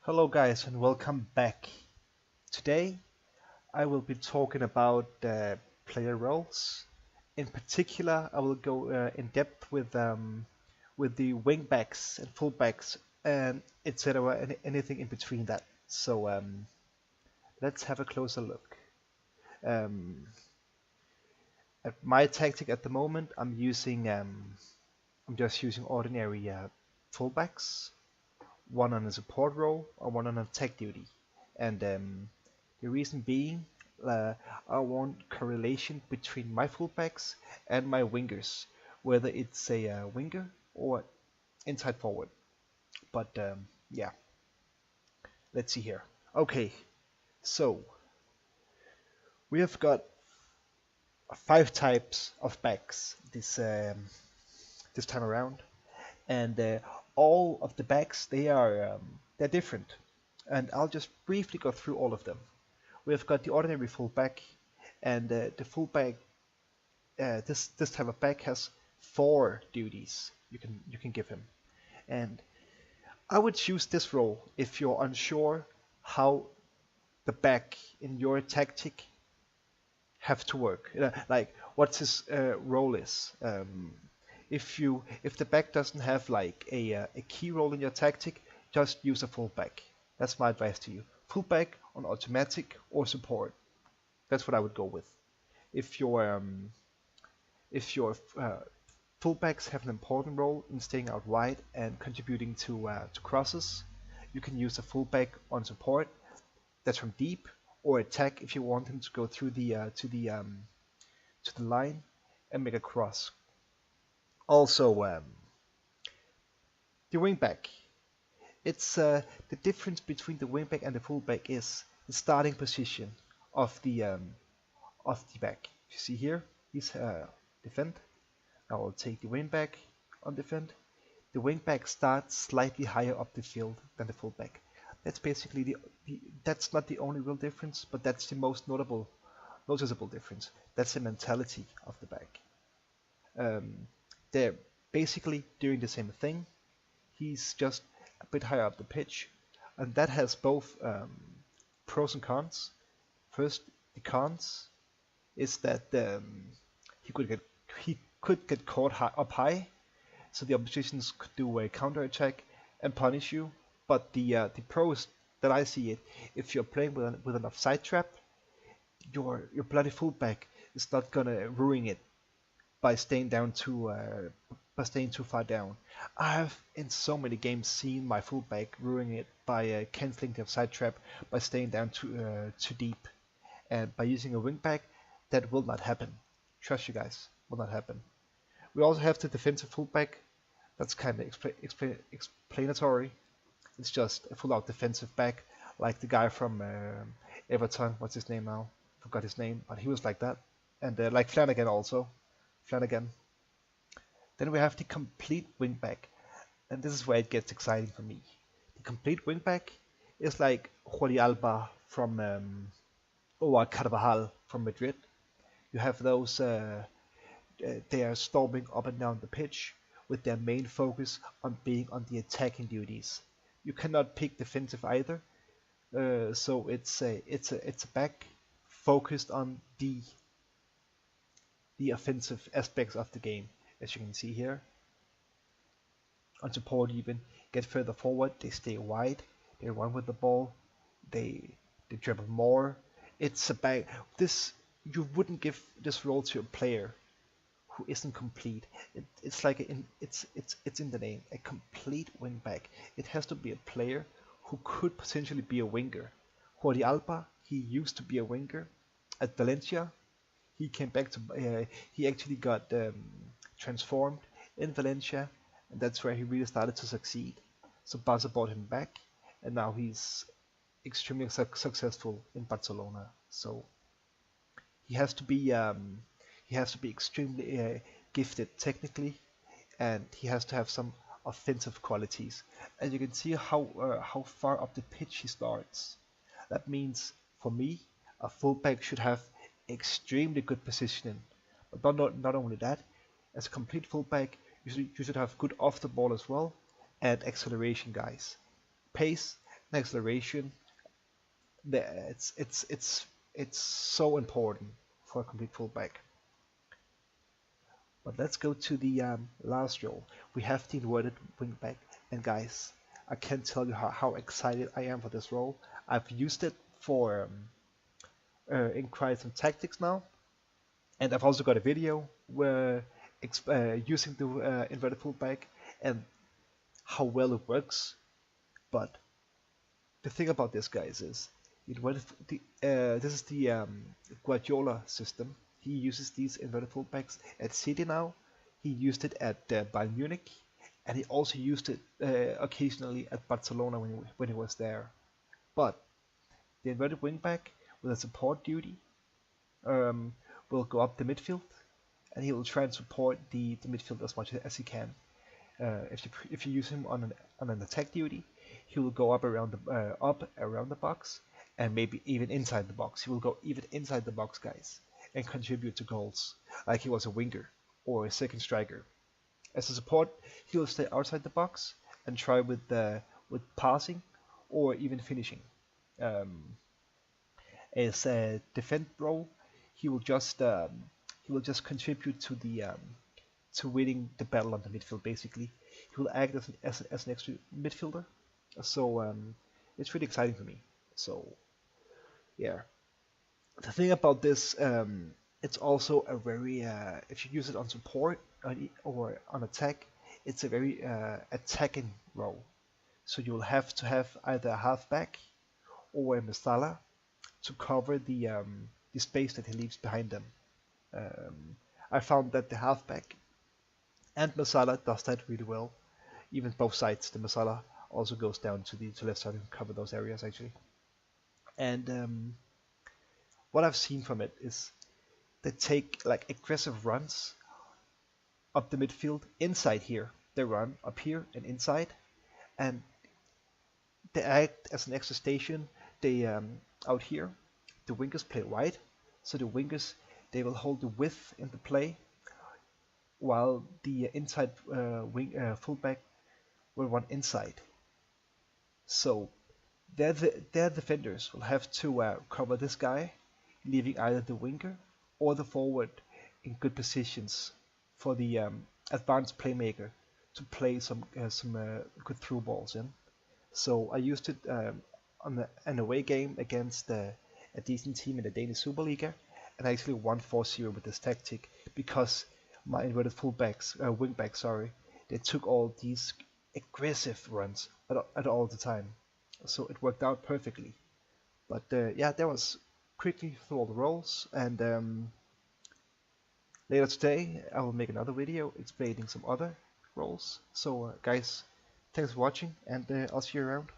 Hello guys and welcome back. Today I will be talking about player roles. In particular, I will go in depth with the wingbacks and fullbacks and etc. and anything in between that. So let's have a closer look. Um, at my tactic at the moment, I'm just using ordinary fullbacks, one on a support role or one on attack duty. And the reason being, uh, I want correlation between my fullbacks and my wingers, whether it's a winger or inside forward. But yeah, let's see here. Okay, so we have got five types of backs this time around, and all of the backs they're different, and I'll just briefly go through all of them. We've got the ordinary fullback, and the fullback this type of back has four duties you can give him, and I would choose this role if you're unsure how the back in your tactic have to work. Like what his role is. If the back doesn't have like a key role in your tactic, just use a fullback. That's my advice to you. Fullback on automatic or support. That's what I would go with. If your fullbacks have an important role in staying out wide and contributing to crosses, you can use a fullback on support. That's from deep or attack if you want him to go through to the line and make a cross. Also, the wingback. It's the difference between the wingback and the fullback is the starting position of the back. You see here, he's defend. Now I'll take the wingback on defend. The wingback starts slightly higher up the field than the fullback. That's basically that's not the only real difference, but that's the most noticeable difference. That's the mentality of the back. They're basically doing the same thing. He's just a bit higher up the pitch, and that has both pros and cons. First, the cons is that he could get he could get caught up high, so the oppositions could do a counter attack and punish you. But the pros that I see it, if you're playing with an offside trap, your bloody fullback is not gonna ruin it by staying too far down. I have in so many games seen my fullback ruining it by canceling the offside trap by staying down too deep, and by using a wingback that will not happen. Trust you guys, will not happen. We also have the defensive fullback. That's kind of explanatory. It's just a full-out defensive back, like the guy from Everton. What's his name now? Forgot his name, but he was like that. And like Flanagan also. Flanagan. Then we have the complete wingback, and this is where it gets exciting for me. The complete wingback is like Jordi Alba from or Carvajal from Madrid. You have those they are storming up and down the pitch with their main focus on being on the attacking duties. You cannot pick defensive either, so it's a back focused on the offensive aspects of the game, as you can see here. On support even, get further forward, they stay wide, they run with the ball, they dribble more. It's a back. This you wouldn't give this role to a player who isn't complete. It's like it's in the name, a complete wingback. It has to be a player who could potentially be a winger. Jordi Alba, he used to be a winger at Valencia. He came back to he actually got transformed in Valencia, and that's where he really started to succeed. So Barca bought him back, and now he's extremely successful in Barcelona. So he has to be extremely gifted technically, and he has to have some offensive qualities. And you can see how far up the pitch he starts. That means for me, a fullback should have extremely good positioning. But not only that, as a complete fullback, you should have good off the ball as well, and acceleration, guys. Pace acceleration. It's it's so important for a complete fullback. But let's go to the last role. We have the inverted wingback, and guys, I can't tell you how excited I am for this role. I've used it for in quite some tactics now, and I've also got a video where using the inverted fullback and how well it works. But the thing about this, guys, is this is the Guardiola system. He uses these inverted fullbacks at City now. He used it at Bayern Munich, and he also used it occasionally at Barcelona when he was there. But the inverted wingback with a support duty um, will go up the midfield, and he will try and support the midfield as much as he can. If you use him on an attack duty, he will go up around the box and maybe even inside the box. He will go even inside the box, guys, and contribute to goals like he was a winger or a second striker. As a support, he will stay outside the box and try with passing or even finishing. Um, as a defend role, he will just contribute to winning the battle on the midfield. Basically, he will act as an extra midfielder. So it's really exciting for me. So yeah, the thing about this, it's also a very if you use it on support or on attack, it's a very attacking role. So you'll have to have either a halfback or a Masala to cover the space that he leaves behind them. Um, I found that the halfback and Masala does that really well. Even both sides, the Masala also goes down to the left side and cover those areas actually. And what I've seen from it is they take like aggressive runs up the midfield inside here. They run up here and inside, and they act as an extra station. They out here, the wingers play wide, so the wingers they will hold the width in the play, while the inside fullback will run inside. So their defenders will have to cover this guy, leaving either the winger or the forward in good positions for the advanced playmaker to play some good through balls in. So I used it on an away game against a decent team in the Danish Superliga, and I actually won 4-0 with this tactic because my inverted wingbacks, sorry, they took all these aggressive runs at all the time. So it worked out perfectly. But yeah, that was quickly through all the roles, and later today I will make another video explaining some other roles. So guys, thanks for watching, and I'll see you around.